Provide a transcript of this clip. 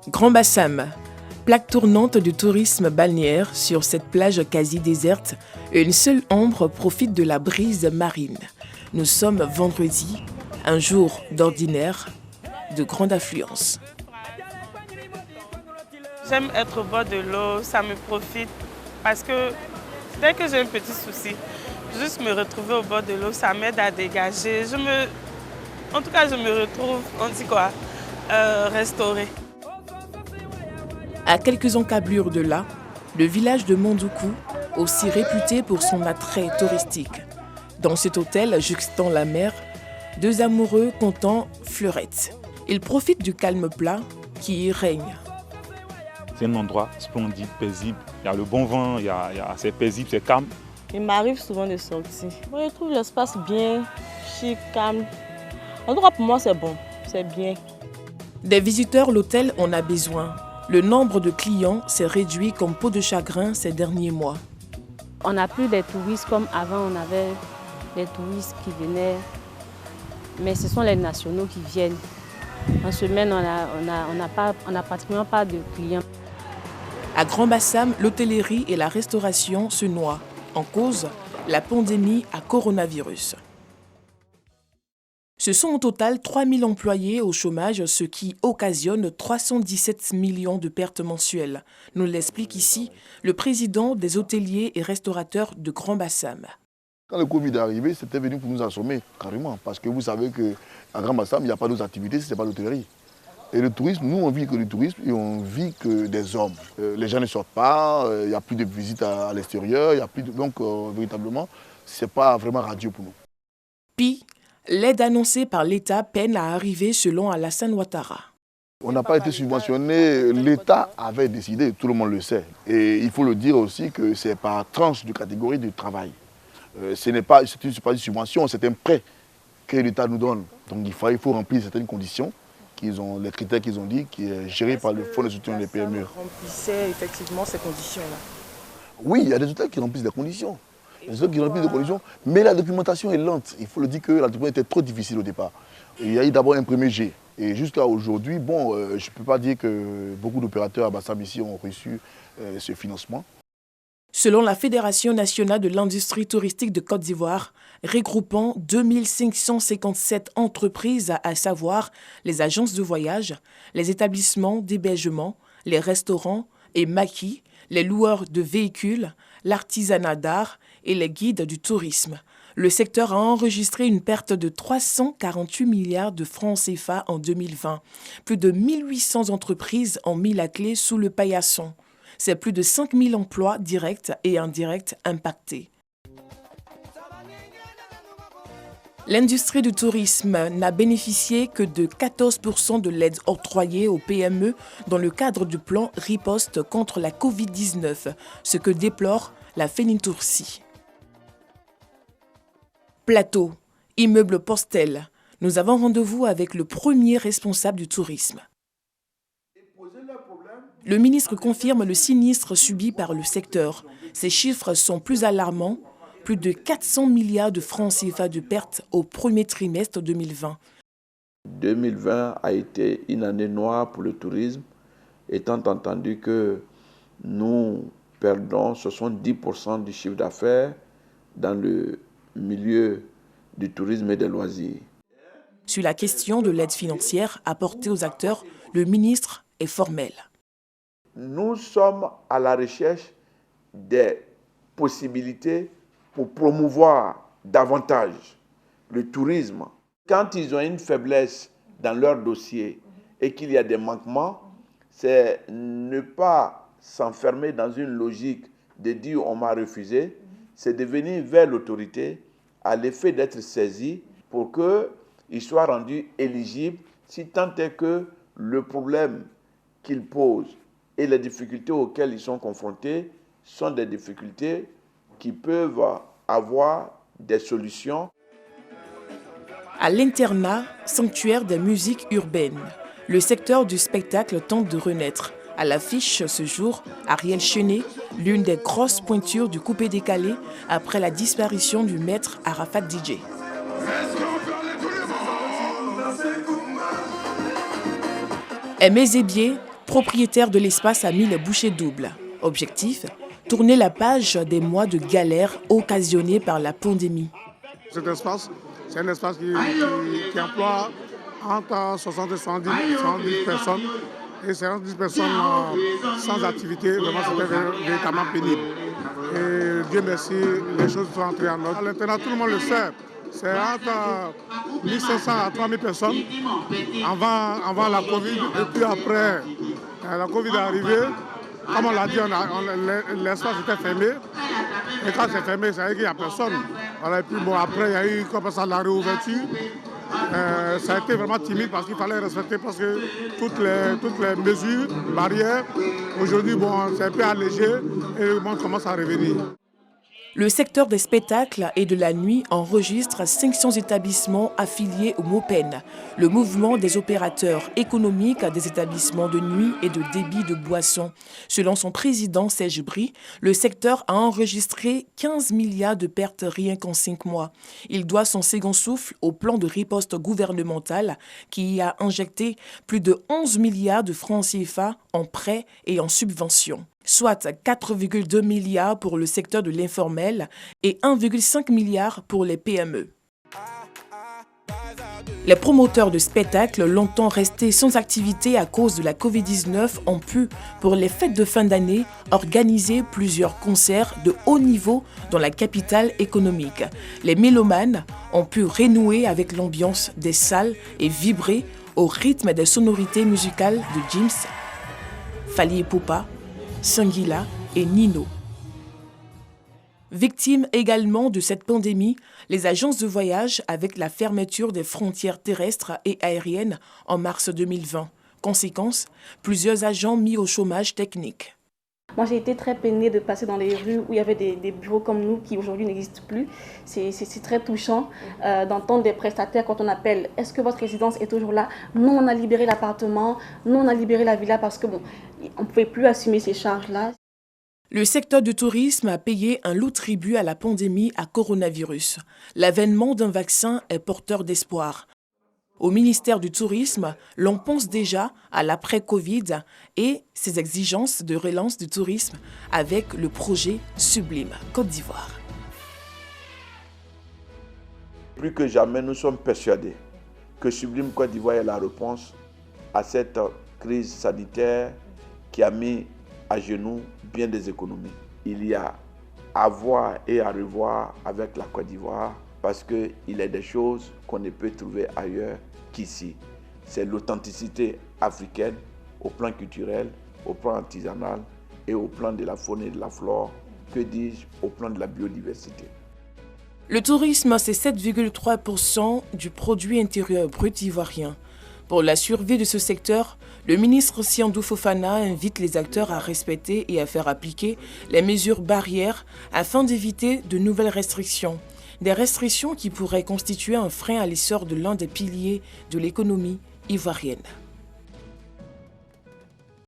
Grand Bassam, plaque tournante du tourisme balnéaire sur cette plage quasi déserte, une seule ombre profite de la brise marine. Nous sommes vendredi, un jour d'ordinaire, de grande affluence. J'aime être au bord de l'eau, ça me profite parce que dès que j'ai un petit souci, juste me retrouver au bord de l'eau, ça m'aide à dégager. En tout cas, je me retrouve, restaurée. À quelques encablures de là, le village de Mondoukou, aussi réputé pour son attrait touristique. Dans cet hôtel juxtant la mer, deux amoureux comptant fleurettes. Ils profitent du calme plat qui y règne. C'est un endroit splendide, paisible. Il y a le bon vent, c'est paisible, c'est calme. Il m'arrive souvent de sortir. Moi, je trouve l'espace bien, chic, calme. En tout cas, pour moi, c'est bon, c'est bien. Des visiteurs, l'hôtel en a besoin. Le nombre de clients s'est réduit comme peau de chagrin ces derniers mois. On n'a plus des touristes comme avant, on avait des touristes qui venaient, mais ce sont les nationaux qui viennent. En semaine, on n'a pratiquement pas de clients. À Grand Bassam, l'hôtellerie et la restauration se noient. En cause, la pandémie à coronavirus. Ce sont au total 3000 employés au chômage, ce qui occasionne 317 millions de pertes mensuelles, nous l'explique ici le président des hôteliers et restaurateurs de Grand Bassam. Quand le Covid est arrivé, c'était venu pour nous assommer, carrément, parce que vous savez qu'à Grand Bassam, il n'y a pas d'autres activités si ce n'est pas l'hôtellerie. Et le tourisme, nous, on vit que du tourisme et on vit que des hommes. Les gens ne sortent pas, il n'y a plus de visites à l'extérieur, il y a plus de... Donc, véritablement, ce n'est pas vraiment radieux pour nous. Puis, l'aide annoncée par l'État peine à arriver selon Alassane Ouattara. On n'a pas été subventionné, l'État avait décidé, tout le monde le sait. Et il faut le dire aussi que c'est par tranche de catégorie de travail. Ce n'est pas une subvention, c'est un prêt que l'État nous donne. Donc il faut remplir certaines conditions, les critères qu'ils ont dit, qui est géré par le Fonds de soutien des PME. Remplissait effectivement ces conditions-là? Oui, il y a des hôtels qui remplissent des conditions. Les autres qui remplissent des conditions, mais la documentation est lente. Il faut le dire que la documentation était trop difficile au départ. Il y a eu d'abord un premier jet. Et jusqu'à aujourd'hui, je ne peux pas dire que beaucoup d'opérateurs à Bassam ici ont reçu ce financement. Selon la Fédération nationale de l'industrie touristique de Côte d'Ivoire, regroupant 2557 entreprises, à savoir les agences de voyage, les établissements d'hébergement, les restaurants et maquis, les loueurs de véhicules, l'artisanat d'art et les guides du tourisme. Le secteur a enregistré une perte de 348 milliards de francs CFA en 2020. Plus de 1800 entreprises ont mis la clé sous le paillasson. C'est plus de 5000 emplois directs et indirects impactés. L'industrie du tourisme n'a bénéficié que de 14% de l'aide octroyée aux PME dans le cadre du plan riposte contre la Covid-19, ce que déplore la FENITOURSI. Plateau, immeuble Postel. Nous avons rendez-vous avec le premier responsable du tourisme. Le ministre confirme le sinistre subi par le secteur. Ces chiffres sont plus alarmants. Plus de 400 milliards de francs CFA de pertes au premier trimestre 2020. 2020 a été une année noire pour le tourisme, étant entendu que nous perdons 70% du chiffre d'affaires dans le milieu du tourisme et des loisirs. Sur la question de l'aide financière apportée aux acteurs, le ministre est formel. Nous sommes à la recherche des possibilités pour promouvoir davantage le tourisme. Quand ils ont une faiblesse dans leur dossier et qu'il y a des manquements, c'est ne pas s'enfermer dans une logique de dire on m'a refusé, c'est de venir vers l'autorité à l'effet d'être saisi pour qu'ils soient rendus éligibles si tant est que le problème qu'ils posent et les difficultés auxquelles ils sont confrontés sont des difficultés qui peuvent avoir des solutions. À l'internat, sanctuaire des musiques urbaines, le secteur du spectacle tente de renaître. À l'affiche ce jour, Ariel Chenet, l'une des grosses pointures du coupé-décalé après la disparition du maître Arafat DJ. Aimé Zébier, propriétaire de l'espace a mis les bouchées doubles. Objectif, tourner la page des mois de galère occasionnés par la pandémie. Cet espace, c'est un espace qui emploie entre 60 et 70 personnes. Et 70 personnes sans activité, vraiment c'était véritablement pénible. Et Dieu merci, les choses sont entrées en ordre. À l'internat, tout le monde le sait, c'est entre 1500 à 3000 personnes avant la Covid. Et puis après, la Covid est arrivée. Comme on l'a dit, l'espace était fermé. Et quand c'est fermé, ça veut dire qu'il n'y a personne. Voilà, et puis bon, après, il y a eu comme ça la réouverture. Ça a été vraiment timide parce qu'il fallait respecter parce que toutes les mesures, barrières. Aujourd'hui, bon, c'est un peu allégé et le monde commence à revenir. Le secteur des spectacles et de la nuit enregistre 500 établissements affiliés au MOPEN, le mouvement des opérateurs économiques des établissements de nuit et de débit de boissons. Selon son président Serge Brie, le secteur a enregistré 15 milliards de pertes rien qu'en 5 mois. Il doit son second souffle au plan de riposte gouvernemental qui y a injecté plus de 11 milliards de francs CFA en prêts et en subventions, soit 4,2 milliards pour le secteur de l'informel et 1,5 milliard pour les PME. Les promoteurs de spectacles, longtemps restés sans activité à cause de la Covid-19, ont pu, pour les fêtes de fin d'année, organiser plusieurs concerts de haut niveau dans la capitale économique. Les mélomanes ont pu renouer avec l'ambiance des salles et vibrer au rythme des sonorités musicales de Gims, Fally Ipupa, Sanguila et Nino. Victimes également de cette pandémie, les agences de voyage avec la fermeture des frontières terrestres et aériennes en mars 2020. Conséquence, plusieurs agents mis au chômage technique. Moi, j'ai été très peinée de passer dans les rues où il y avait des bureaux comme nous qui aujourd'hui n'existent plus. C'est très touchant d'entendre des prestataires quand on appelle « Est-ce que votre résidence est toujours là ?» Non, on a libéré l'appartement, non, on a libéré la villa parce que bon, on ne pouvait plus assumer ces charges-là. Le secteur du tourisme a payé un lourd tribut à la pandémie à coronavirus. L'avènement d'un vaccin est porteur d'espoir. Au ministère du Tourisme, l'on pense déjà à l'après-Covid et ses exigences de relance du tourisme avec le projet Sublime Côte d'Ivoire. Plus que jamais, nous sommes persuadés que Sublime Côte d'Ivoire est la réponse à cette crise sanitaire qui a mis à genoux bien des économies. Il y a à voir et à revoir avec la Côte d'Ivoire parce qu'il y a des choses qu'on ne peut trouver ailleurs qu'ici. C'est l'authenticité africaine au plan culturel, au plan artisanal et au plan de la faune et de la flore, que dis-je, au plan de la biodiversité. Le tourisme, c'est 7,3% du produit intérieur brut ivoirien. Pour la survie de ce secteur, le ministre Siandou Fofana invite les acteurs à respecter et à faire appliquer les mesures barrières afin d'éviter de nouvelles restrictions. Des restrictions qui pourraient constituer un frein à l'essor de l'un des piliers de l'économie ivoirienne.